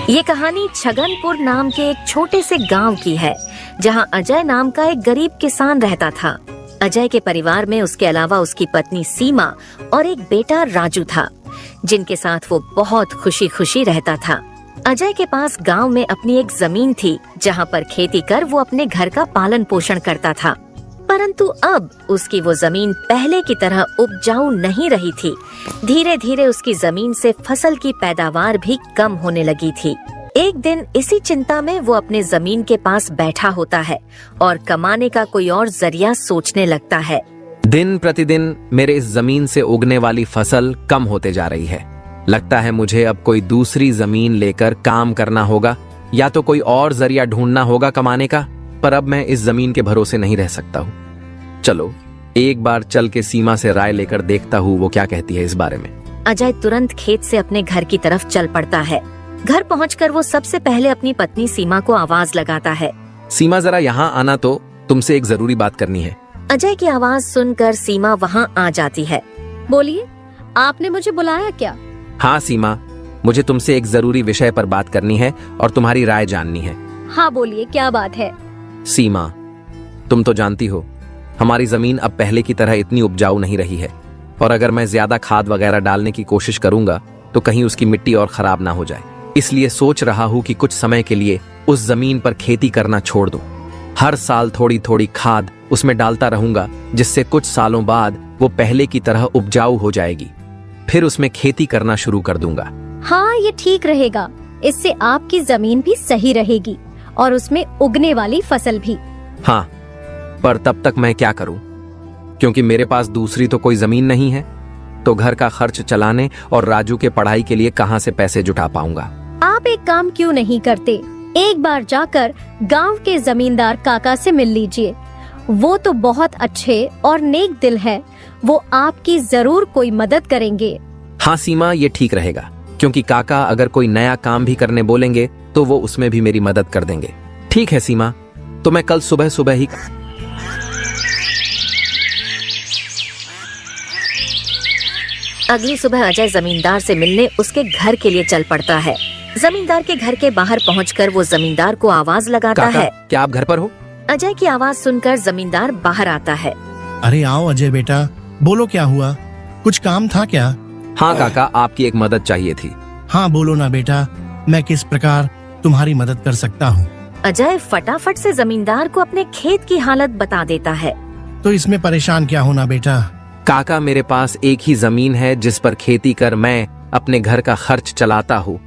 ये कहानी छगनपुर नाम के एक छोटे से गांव की है, जहां अजय नाम का एक गरीब किसान रहता था। अजय के परिवार में उसके अलावा उसकी पत्नी सीमा और एक बेटा राजू था, जिनके साथ वो बहुत खुशी खुशी रहता था। अजय के पास गांव में अपनी एक जमीन थी, जहां पर खेती कर वो अपने घर का पालन पोषण करता था। परंतु अब उसकी वो जमीन पहले की तरह उपजाऊ नहीं रही थी। धीरे धीरे उसकी जमीन से फसल की पैदावार भी कम होने लगी थी। एक दिन इसी चिंता में वो अपने जमीन के पास बैठा होता है और कमाने का कोई और जरिया सोचने लगता है। दिन प्रतिदिन मेरे इस जमीन से उगने वाली फसल कम होते जा रही है। लगता है मुझे अब कोई दूसरी जमीन लेकर काम करना होगा, या तो कोई और जरिया ढूंढना होगा कमाने का। पर अब मैं इस जमीन के भरोसे नहीं रह सकता हूँ। चलो एक बार चल के सीमा से राय लेकर देखता हूँ वो क्या कहती है इस बारे में। अजय तुरंत खेत से अपने घर की तरफ चल पड़ता है। घर पहुंचकर वो सबसे पहले अपनी पत्नी सीमा को आवाज लगाता है। सीमा जरा यहाँ आना, तो तुमसे एक जरूरी बात करनी है। अजय की आवाज सुनकर सीमा वहाँ आ जाती है। बोलिए, आपने मुझे बुलाया क्या? हाँ सीमा, मुझे तुमसे एक जरूरी विषय पर बात करनी है और तुम्हारी राय जाननी है। हाँ बोलिए, क्या बात है? सीमा, तुम तो जानती हो हमारी जमीन अब पहले की तरह इतनी उपजाऊ नहीं रही है, और अगर मैं ज्यादा खाद वगैरह डालने की कोशिश करूंगा तो कहीं उसकी मिट्टी और खराब ना हो जाए। इसलिए सोच रहा हूँ कि कुछ समय के लिए उस जमीन पर खेती करना छोड़ दूं। हर साल थोड़ी थोड़ी खाद उसमें डालता रहूंगा, जिससे कुछ सालों बाद वो पहले की तरह उपजाऊ हो जाएगी। फिर उसमें खेती करना शुरू कर दूंगा। हाँ, ये ठीक रहेगा। इससे आपकी जमीन भी सही रहेगी और उसमें उगने वाली फसल भी। हाँ, पर तब तक मैं क्या करूं? क्योंकि मेरे पास दूसरी तो कोई जमीन नहीं है, तो घर का खर्च चलाने और राजू के पढ़ाई के लिए कहां से पैसे जुटा पाऊंगा? आप एक काम क्यों नहीं करते, एक बार जाकर गांव के जमींदार काका से मिल लीजिए। वो तो बहुत अच्छे और नेक दिल है, वो आपकी जरूर कोई मदद करेंगे। हाँ सीमा, ये ठीक रहेगा, क्योंकि काका अगर कोई नया काम भी करने बोलेंगे तो वो उसमें भी मेरी मदद कर देंगे। ठीक है सीमा, तो मैं कल सुबह सुबह ही। अगली सुबह अजय जमींदार से मिलने उसके घर के लिए चल पड़ता है। जमींदार के घर के बाहर पहुंचकर वो जमींदार को आवाज लगाता है। क्या आप घर पर हो? अजय की आवाज सुनकर जमींदार बाहर आता है। अरे आओ अजय बेटा, बोलो क्या हुआ, कुछ काम था क्या? हाँ काका, आपकी एक मदद चाहिए थी। हाँ बोलो ना बेटा, मैं किस प्रकार तुम्हारी मदद कर सकता हूँ? अजय फटाफट से जमींदार को अपने खेत की हालत बता देता है। तो इसमें परेशान क्या होना बेटा? काका, मेरे पास एक ही जमीन है जिस पर खेती कर मैं अपने घर का खर्च चलाता हूँ,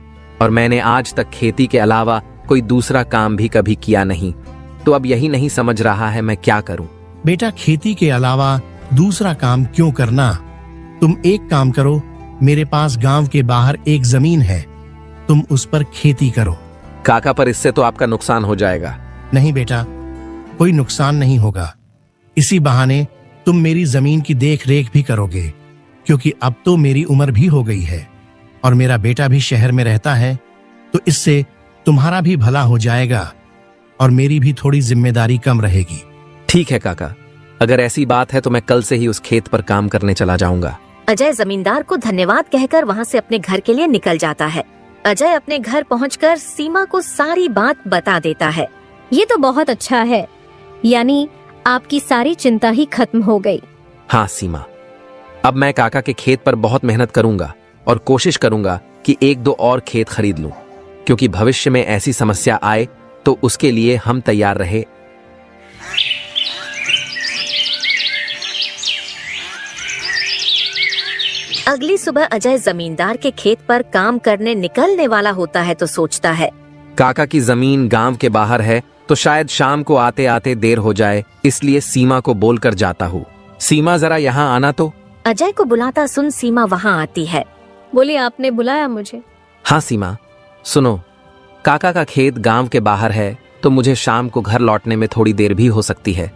और मैंने आज तक खेती के अलावा कोई दूसरा काम भी कभी किया नहीं। तो अब यही नहीं समझ रहा है मैं क्या करूं। बेटा, खेती के अलावा दूसरा काम क्यों करना? तुम एक काम करो, मेरे पास गांव के बाहर एक जमीन है, तुम उस पर खेती करो। काका, पर इससे तो आपका नुकसान हो जाएगा। नहीं बेटा, कोई नुकसान नहीं होगा। इसी बहाने तुम मेरी जमीन की देख रेख भी करोगे, क्योंकि अब तो मेरी उम्र भी हो गई है और मेरा बेटा भी शहर में रहता है, तो इससे तुम्हारा भी भला हो जाएगा और मेरी भी थोड़ी जिम्मेदारी कम रहेगी। ठीक है काका, अगर ऐसी बात है तो मैं कल से ही उस खेत पर काम करने चला जाऊंगा। अजय जमींदार को धन्यवाद कहकर वहाँ से अपने घर के लिए निकल जाता है। अजय अपने घर पहुंचकर सीमा को सारी बात बता देता है। ये तो बहुत अच्छा है, यानी आपकी सारी चिंता ही खत्म हो गई। हाँ सीमा, अब मैं काका के खेत पर बहुत मेहनत करूंगा और कोशिश करूंगा कि एक दो और खेत खरीद लूं, क्योंकि भविष्य में ऐसी समस्या आए तो उसके लिए हम तैयार रहे। अगली सुबह अजय जमींदार के खेत पर काम करने निकलने वाला होता है तो सोचता है, काका की जमीन गांव के बाहर है, तो शायद शाम को आते आते देर हो जाए, इसलिए सीमा को बोलकर जाता हूँ। सीमा, जरा यहाँ आना तो। अजय को बुलाता सुन सीमा वहाँ आती है। बोलिए, आपने बुलाया मुझे? हाँ सीमा, सुनो, काका का खेत गांव के बाहर है, तो मुझे शाम को घर लौटने में थोड़ी देर भी हो सकती है।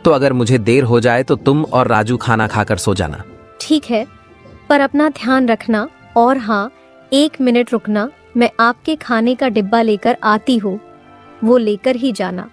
तो अगर मुझे देर हो जाए तो तुम और राजू खाना खाकर सो जाना। ठीक है, पर अपना ध्यान रखना। और हाँ, 1 मिनट रुकना, मैं आपके खाने का डिब्बा लेकर आती हूँ, वो लेकर ही जाना।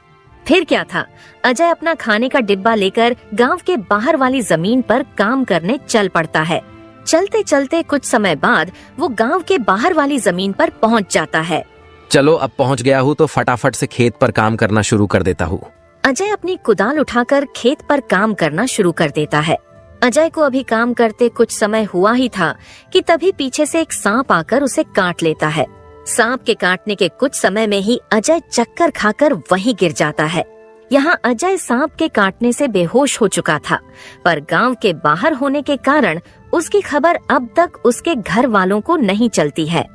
फिर क्या था, अजय अपना खाने का डिब्बा लेकर गांव के बाहर वाली जमीन पर काम करने चल पड़ता है। चलते चलते कुछ समय बाद वो गांव के बाहर वाली जमीन पर पहुंच जाता है। चलो अब पहुंच गया हूँ तो फटाफट से खेत पर काम करना शुरू कर देता हूँ। अजय अपनी कुदाल उठाकर खेत पर काम करना शुरू कर देता है। अजय को अभी काम करते कुछ समय हुआ ही था कि तभी पीछे से एक सांप आकर उसे काट लेता है। सांप के काटने के कुछ समय में ही अजय चक्कर खाकर वहीं गिर जाता है। यहाँ अजय सांप के काटने से बेहोश हो चुका था, पर गांव के बाहर होने के कारण उसकी खबर अब तक उसके घर वालों को नहीं चलती है।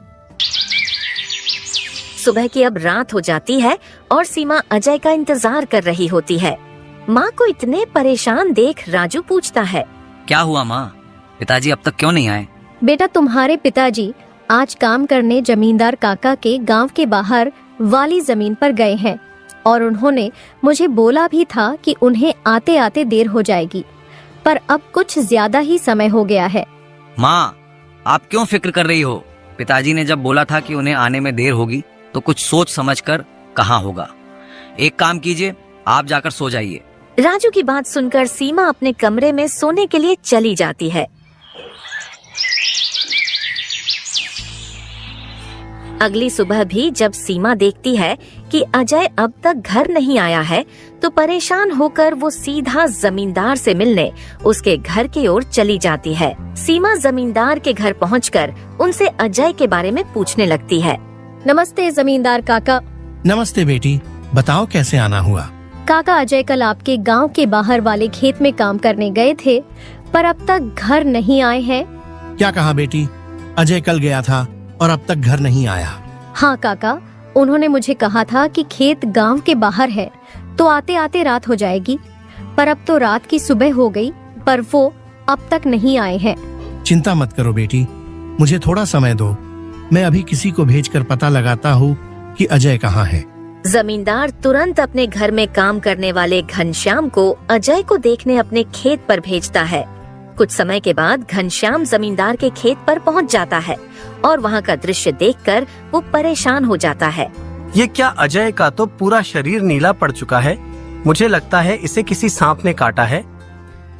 सुबह की अब रात हो जाती है और सीमा अजय का इंतजार कर रही होती है। माँ को इतने परेशान देख राजू पूछता है, क्या हुआ माँ, पिताजी अब तक क्यों नहीं आए? बेटा, तुम्हारे पिताजी आज काम करने जमींदार काका के गांव के बाहर वाली जमीन पर गए हैं और उन्होंने मुझे बोला भी था कि उन्हें आते आते देर हो जाएगी, पर अब कुछ ज्यादा ही समय हो गया है। माँ, आप क्यों फिक्र कर रही हो? पिताजी ने जब बोला था कि उन्हें आने में देर होगी तो कुछ सोच समझकर कहाँ होगा। एक काम कीजिए, आप जाकर सो जाइए। राजू की बात सुनकर सीमा अपने कमरे में सोने के लिए चली जाती है। अगली सुबह भी जब सीमा देखती है कि अजय अब तक घर नहीं आया है, तो परेशान होकर वो सीधा जमींदार से मिलने उसके घर की ओर चली जाती है। सीमा जमींदार के घर पहुंचकर उनसे अजय के बारे में पूछने लगती है। नमस्ते जमींदार काका। नमस्ते बेटी, बताओ कैसे आना हुआ? काका, अजय कल आपके गांव के बाहर वाले खेत में काम करने गए थे, पर अब तक घर नहीं आए हैं। क्या कहा बेटी? अजय कल गया था और अब तक घर नहीं आया? हाँ काका, उन्होंने मुझे कहा था कि खेत गांव के बाहर है तो आते आते रात हो जाएगी, पर अब तो रात की सुबह हो गई, पर वो अब तक नहीं आए हैं। चिंता मत करो बेटी, मुझे थोड़ा समय दो, मैं अभी किसी को भेजकर पता लगाता हूँ कि अजय कहाँ है। जमींदार तुरंत अपने घर में काम करने वाले घनश्याम को अजय को देखने अपने खेत पर भेजता है। कुछ समय के बाद घनश्याम जमींदार के खेत पर पहुंच जाता है और वहां का दृश्य देखकर वो परेशान हो जाता है। ये क्या, अजय का तो पूरा शरीर नीला पड़ चुका है। मुझे लगता है इसे किसी सांप ने काटा है।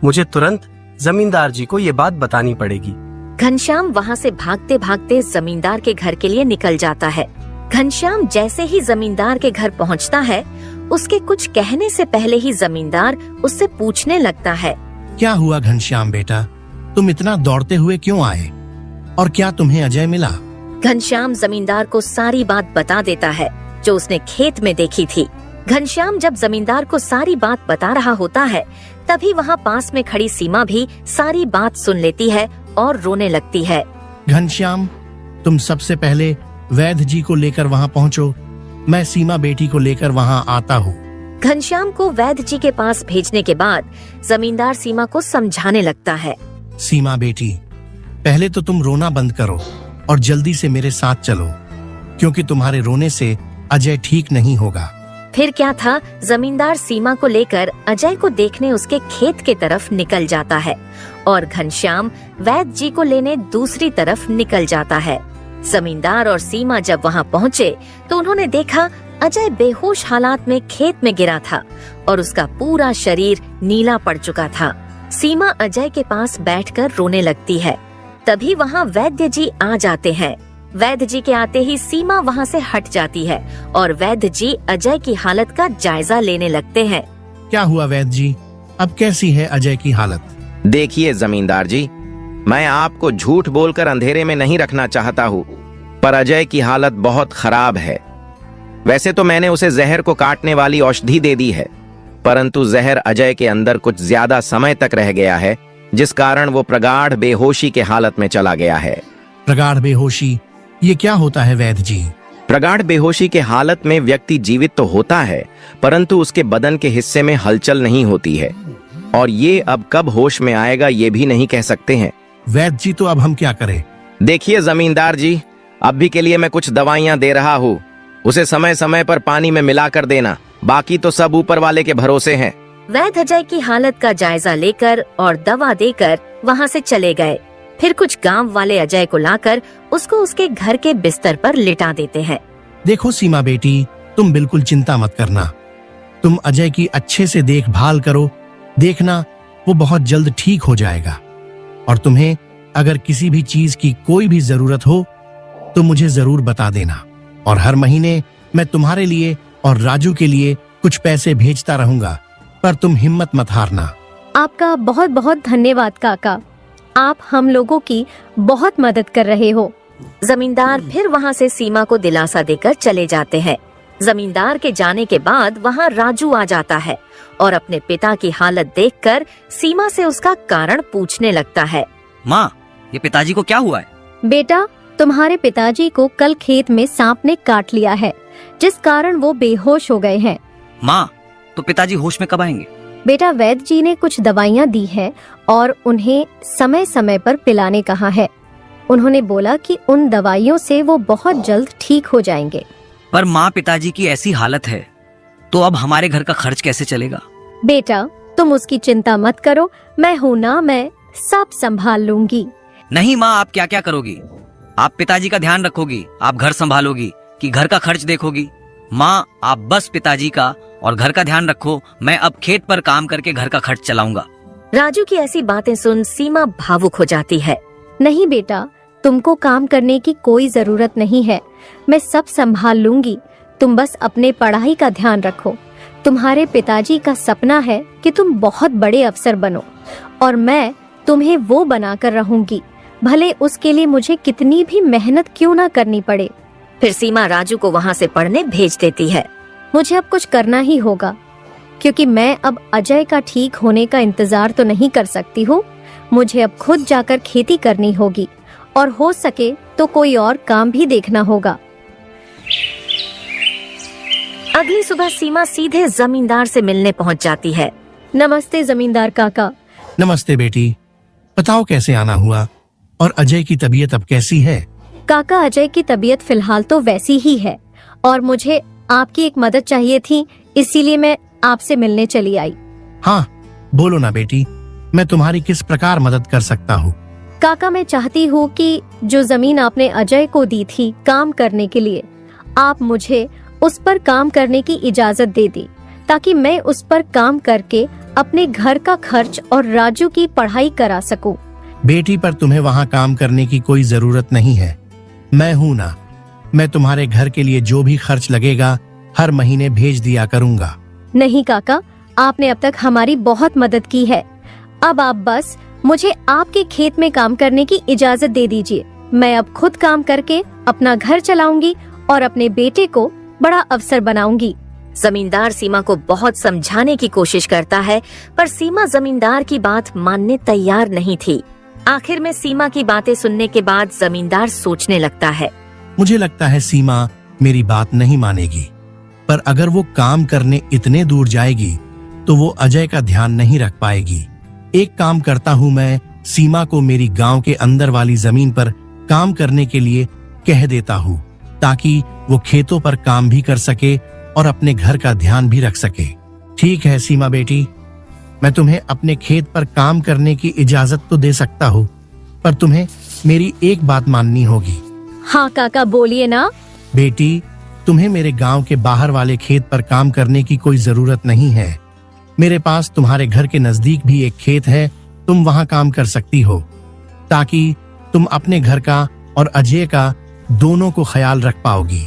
मुझे तुरंत जमींदार जी को ये बात बतानी पड़ेगी। घनश्याम वहां से भागते भागते जमींदार के घर के लिए निकल जाता है। घनश्याम जैसे ही जमींदार के घर पहुंचता है, उसके कुछ कहने से पहले ही जमींदार उससे पूछने लगता है, क्या हुआ घनश्याम बेटा, तुम इतना दौड़ते हुए क्यों आए और क्या तुम्हें अजय मिला? घनश्याम जमींदार को सारी बात बता देता है जो उसने खेत में देखी थी। घनश्याम जब जमींदार को सारी बात बता रहा होता है, तभी वहाँ पास में खड़ी सीमा भी सारी बात सुन लेती है और रोने लगती है। घनश्याम, तुम सबसे पहले वैद्य जी को लेकर वहाँ पहुँचो, मैं सीमा बेटी को लेकर वहाँ आता हूँ। घनश्याम को वैद्य जी के पास भेजने के बाद जमींदार सीमा को समझाने लगता है। सीमा बेटी, पहले तो तुम रोना बंद करो और जल्दी से मेरे साथ चलो, क्योंकि तुम्हारे रोने से अजय ठीक नहीं होगा। फिर क्या था, जमींदार सीमा को लेकर अजय को देखने उसके खेत के तरफ निकल जाता है और घनश्याम वैद्य जी को लेने दूसरी तरफ निकल जाता है। जमींदार और सीमा जब वहां पहुंचे तो उन्होंने देखा अजय बेहोश हालात में खेत में गिरा था और उसका पूरा शरीर नीला पड़ चुका था। सीमा अजय के पास बैठकर रोने लगती है। तभी वहां वैद्य जी आ जाते हैं। वैद्य जी के आते ही सीमा वहां से हट जाती है और वैद्य जी अजय की हालत का जायजा लेने लगते हैं। क्या हुआ वैद्य जी, अब कैसी है अजय की हालत? देखिए जमींदार जी, मैं आपको झूठ बोलकर अंधेरे में नहीं रखना चाहता हूँ, पर अजय की हालत बहुत खराब है। वैसे तो मैंने उसे जहर को काटने वाली औषधि दे दी है, परंतु जहर अजय के अंदर कुछ ज्यादा समय तक रह गया है, जिस कारण वो प्रगाढ़ बेहोशी के हालत में चला गया है। प्रगाढ़ बेहोशी, ये क्या होता है वैद्य जी? प्रगाढ़ बेहोशी के हालत में व्यक्ति जीवित तो होता है, परंतु उसके बदन के हिस्से में हलचल नहीं होती है, और ये अब कब होश में आएगा ये भी नहीं कह सकते हैं। वैद्य जी, तो अब हम क्या करें? देखिए जमींदार जी, अभी के लिए मैं कुछ दवाइयां दे रहा हूँ, उसे समय समय पर पानी में मिला कर देना, बाकी तो सब ऊपर वाले के भरोसे हैं। वैद्य अजय की हालत का जायजा लेकर और दवा देकर वहां से चले गए। फिर कुछ गांव वाले अजय को लाकर उसको उसके घर के बिस्तर पर लिटा देते हैं। देखो सीमा बेटी, तुम बिल्कुल चिंता मत करना, तुम अजय की अच्छे से देखभाल करो, देखना वो बहुत जल्द ठीक हो जाएगा। और तुम्हें अगर किसी भी चीज की कोई भी जरूरत हो तो मुझे जरूर बता देना। और हर महीने मैं तुम्हारे लिए और राजू के लिए कुछ पैसे भेजता रहूंगा, पर तुम हिम्मत मत हारना। आपका बहुत बहुत धन्यवाद काका, आप हम लोगों की बहुत मदद कर रहे हो। जमींदार फिर वहाँ से सीमा को दिलासा देकर चले जाते हैं। जमींदार के जाने के बाद वहाँ राजू आ जाता है और अपने पिता की हालत देखकर सीमा से उसका कारण पूछने लगता है। माँ, ये पिताजी को क्या हुआ है? बेटा, तुम्हारे पिताजी को कल खेत में सांप ने काट लिया है, जिस कारण वो बेहोश हो गए हैं। माँ, तो पिताजी होश में कब आएंगे? बेटा, वैद्य जी ने कुछ दवाइयाँ दी हैं और उन्हें समय समय पर पिलाने कहा है। उन्होंने बोला कि उन दवाइयों से वो बहुत जल्द ठीक हो जाएंगे। पर माँ, पिताजी की ऐसी हालत है तो अब हमारे घर का खर्च कैसे चलेगा? बेटा, तुम उसकी चिंता मत करो, मैं हूँ ना, मैं सब संभाल लूंगी। नहीं माँ, आप क्या क्या करोगी? आप पिताजी का ध्यान रखोगी, आप घर संभालोगी कि घर का खर्च देखोगी? माँ, आप बस पिताजी का और घर का ध्यान रखो, मैं अब खेत पर काम करके घर का खर्च चलाऊंगा। राजू की ऐसी बातें सुन सीमा भावुक हो जाती है। नहीं बेटा, तुमको काम करने की कोई जरूरत नहीं है, मैं सब संभाल लूंगी। तुम बस अपने पढ़ाई का ध्यान रखो। तुम्हारे पिताजी का सपना है कि तुम बहुत बड़े अफसर बनो और मैं तुम्हें वो बनाकर रहूंगी, भले उसके लिए मुझे कितनी भी मेहनत क्यों ना करनी पड़े। फिर सीमा राजू को वहाँ से पढ़ने भेज देती है। मुझे अब कुछ करना ही होगा, क्योंकि मैं अब अजय का ठीक होने का इंतजार तो नहीं कर सकती हूँ। मुझे अब खुद जाकर खेती करनी होगी और हो सके तो कोई और काम भी देखना होगा। अगली सुबह सीमा सीधे जमींदार से मिलने पहुँच जाती है। नमस्ते जमींदार काका। नमस्ते बेटी, बताओ कैसे आना हुआ और अजय की तबीयत अब कैसी है? काका, अजय की तबीयत फिलहाल तो वैसी ही है और मुझे आपकी एक मदद चाहिए थी, इसीलिए मैं आपसे मिलने चली आई। हाँ, बोलो ना बेटी, मैं तुम्हारी किस प्रकार मदद कर सकता हूँ? काका, मैं चाहती हूँ कि जो जमीन आपने अजय को दी थी काम करने के लिए, आप मुझे उस पर काम करने की इजाजत दे दी, ताकि मैं उस पर काम करके अपने घर का खर्च और राजू की पढ़ाई करा सकूं। बेटी, पर तुम्हें वहाँ काम करने की कोई जरूरत नहीं है, मैं हूँ ना। मैं तुम्हारे घर के लिए जो भी खर्च लगेगा हर महीने भेज दिया करूँगा। नहीं काका, आपने अब तक हमारी बहुत मदद की है। अब आप बस मुझे आपके खेत में काम करने की इजाजत दे दीजिए। मैं अब खुद काम करके अपना घर चलाऊंगी और अपने बेटे को बड़ा अफसर बनाऊंगी। जमींदार सीमा को बहुत समझाने की कोशिश करता है, पर सीमा जमींदार की बात मानने तैयार नहीं थी। आखिर में सीमा की बातें सुनने के बाद जमींदार सोचने लगता है। मुझे लगता है सीमा मेरी बात नहीं मानेगी, पर अगर वो काम करने इतने दूर जाएगी तो वो अजय का ध्यान नहीं रख पाएगी। एक काम करता हूँ, मैं सीमा को मेरी गांव के अंदर वाली जमीन पर काम करने के लिए कह देता हूँ, ताकि वो खेतों पर काम भी कर सके और अपने घर का ध्यान भी रख सके। ठीक है सीमा बेटी, मैं तुम्हें अपने खेत पर काम करने की इजाजत तो दे सकता हूँ, पर तुम्हें मेरी एक बात माननी होगी। हाँ काका, बोलिए ना। बेटी, तुम्हें मेरे गांव के बाहर वाले खेत पर काम करने की कोई जरूरत नहीं है। मेरे पास तुम्हारे घर के नजदीक भी एक खेत है, तुम वहां काम कर सकती हो, ताकि तुम अपने घर का और अजय का दोनों को ख्याल रख पाओगी।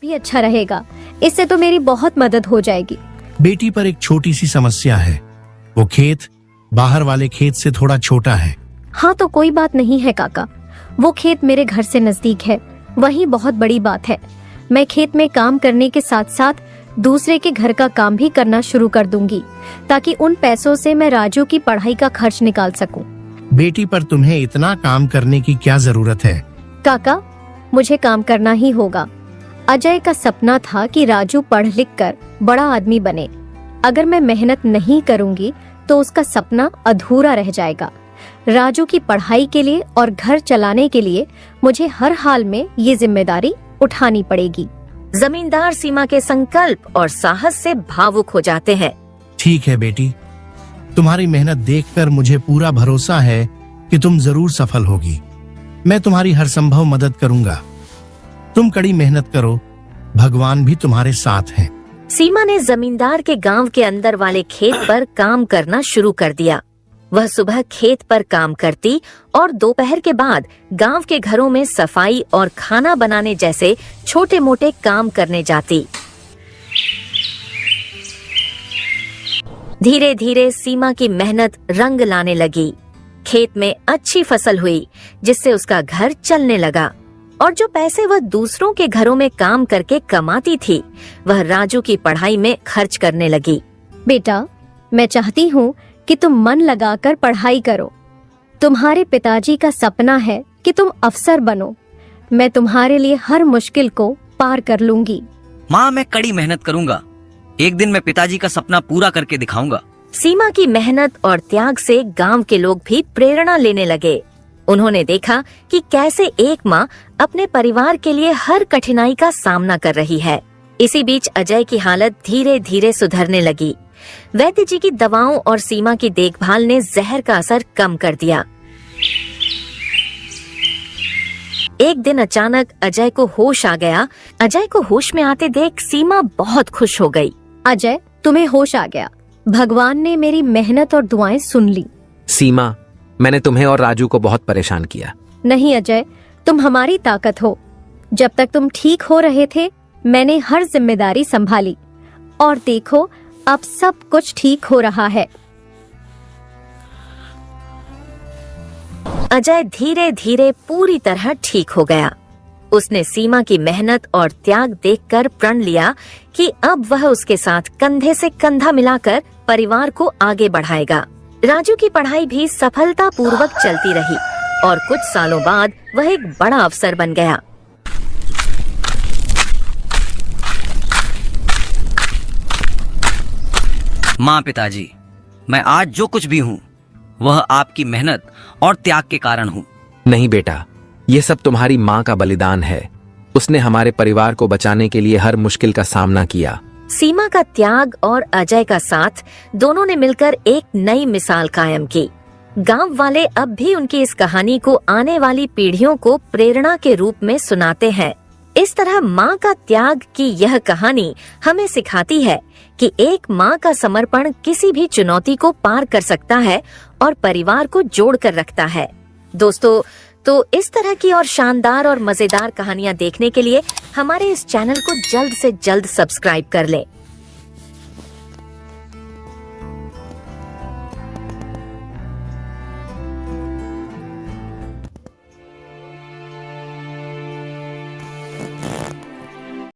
भी अच्छा रहेगा, इससे तो मेरी बहुत मदद हो जाएगी। बेटी, पर एक छोटी सी समस्या है, वो खेत बाहर वाले खेत से थोड़ा छोटा है। हाँ तो कोई बात नहीं है काका, वो खेत मेरे घर से नजदीक है, वही बहुत बड़ी बात है। मैं खेत में काम करने के साथ साथ दूसरे के घर का काम भी करना शुरू कर दूंगी, ताकि उन पैसों से मैं राजू की पढ़ाई का खर्च निकाल सकूं। बेटी, पर तुम्हें इतना काम करने की क्या जरूरत है? काका, मुझे काम करना ही होगा। अजय का सपना था कि राजू पढ़ लिख कर बड़ा आदमी बने। अगर मैं मेहनत नहीं करूंगी तो उसका सपना अधूरा रह जाएगा। राजू की पढ़ाई के लिए और घर चलाने के लिए मुझे हर हाल में ये जिम्मेदारी उठानी पड़ेगी। जमींदार सीमा के संकल्प और साहस से भावुक हो जाते हैं। ठीक है बेटी, तुम्हारी मेहनत देखकर मुझे पूरा भरोसा है कि तुम जरूर सफल होगी। मैं तुम्हारी हर संभव मदद करूंगा। तुम कड़ी मेहनत करो, भगवान भी तुम्हारे साथ हैं। सीमा ने जमींदार के गांव के अंदर वाले खेत पर काम करना शुरू कर दिया। वह सुबह खेत पर काम करती और दोपहर के बाद गांव के घरों में सफाई और खाना बनाने जैसे छोटे मोटे काम करने जाती। धीरे धीरे सीमा की मेहनत रंग लाने लगी। खेत में अच्छी फसल हुई, जिससे उसका घर चलने लगा और जो पैसे वह दूसरों के घरों में काम करके कमाती थी, वह राजू की पढ़ाई में खर्च करने लगी। बेटा, मैं चाहती हूँ कि तुम मन लगाकर पढ़ाई करो। तुम्हारे पिताजी का सपना है कि तुम अफसर बनो। मैं तुम्हारे लिए हर मुश्किल को पार कर लूंगी। माँ, मैं कड़ी मेहनत करूंगा। एक दिन मैं पिताजी का सपना पूरा करके दिखाऊंगा। सीमा की मेहनत और त्याग से गांव के लोग भी प्रेरणा लेने लगे। उन्होंने देखा कि कैसे एक माँ अपने परिवार के लिए हर कठिनाई का सामना कर रही है। इसी बीच अजय की हालत धीरे धीरे सुधरने लगी। वैद्य जी की दवाओं और सीमा की देखभाल ने जहर का असर कम कर दिया। एक दिन अचानक अजय को होश आ गया। अजय को होश में आते देख सीमा बहुत खुश हो गई। अजय, तुम्हें होश आ गया। भगवान ने मेरी मेहनत और दुआएं सुन ली। सीमा, मैंने तुम्हें और राजू को बहुत परेशान किया। नहीं अजय, तुम हमारी ताकत हो। जब तक तुम ठीक हो रहे थे, मैंने हर जिम्मेदारी संभाली और देखो, अब सब कुछ ठीक हो रहा है। अजय धीरे धीरे पूरी तरह ठीक हो गया। उसने सीमा की मेहनत और त्याग देखकर प्रण लिया कि अब वह उसके साथ कंधे से कंधा मिलाकर परिवार को आगे बढ़ाएगा। राजू की पढ़ाई भी सफलतापूर्वक चलती रही और कुछ सालों बाद वह एक बड़ा अफसर बन गया। माँ, पिताजी, मैं आज जो कुछ भी हूँ वह आपकी मेहनत और त्याग के कारण हूँ। नहीं बेटा, ये सब तुम्हारी माँ का बलिदान है। उसने हमारे परिवार को बचाने के लिए हर मुश्किल का सामना किया। सीमा का त्याग और अजय का साथ, दोनों ने मिलकर एक नई मिसाल कायम की। गांव वाले अब भी उनकी इस कहानी को आने वाली पीढ़ियों को प्रेरणा के रूप में सुनाते हैं। इस तरह माँ का त्याग की यह कहानी हमें सिखाती है कि एक माँ का समर्पण किसी भी चुनौती को पार कर सकता है और परिवार को जोड़ कर रखता है। दोस्तों, तो इस तरह की और शानदार और मजेदार कहानियाँ देखने के लिए हमारे इस चैनल को जल्द से जल्द सब्सक्राइब कर लें।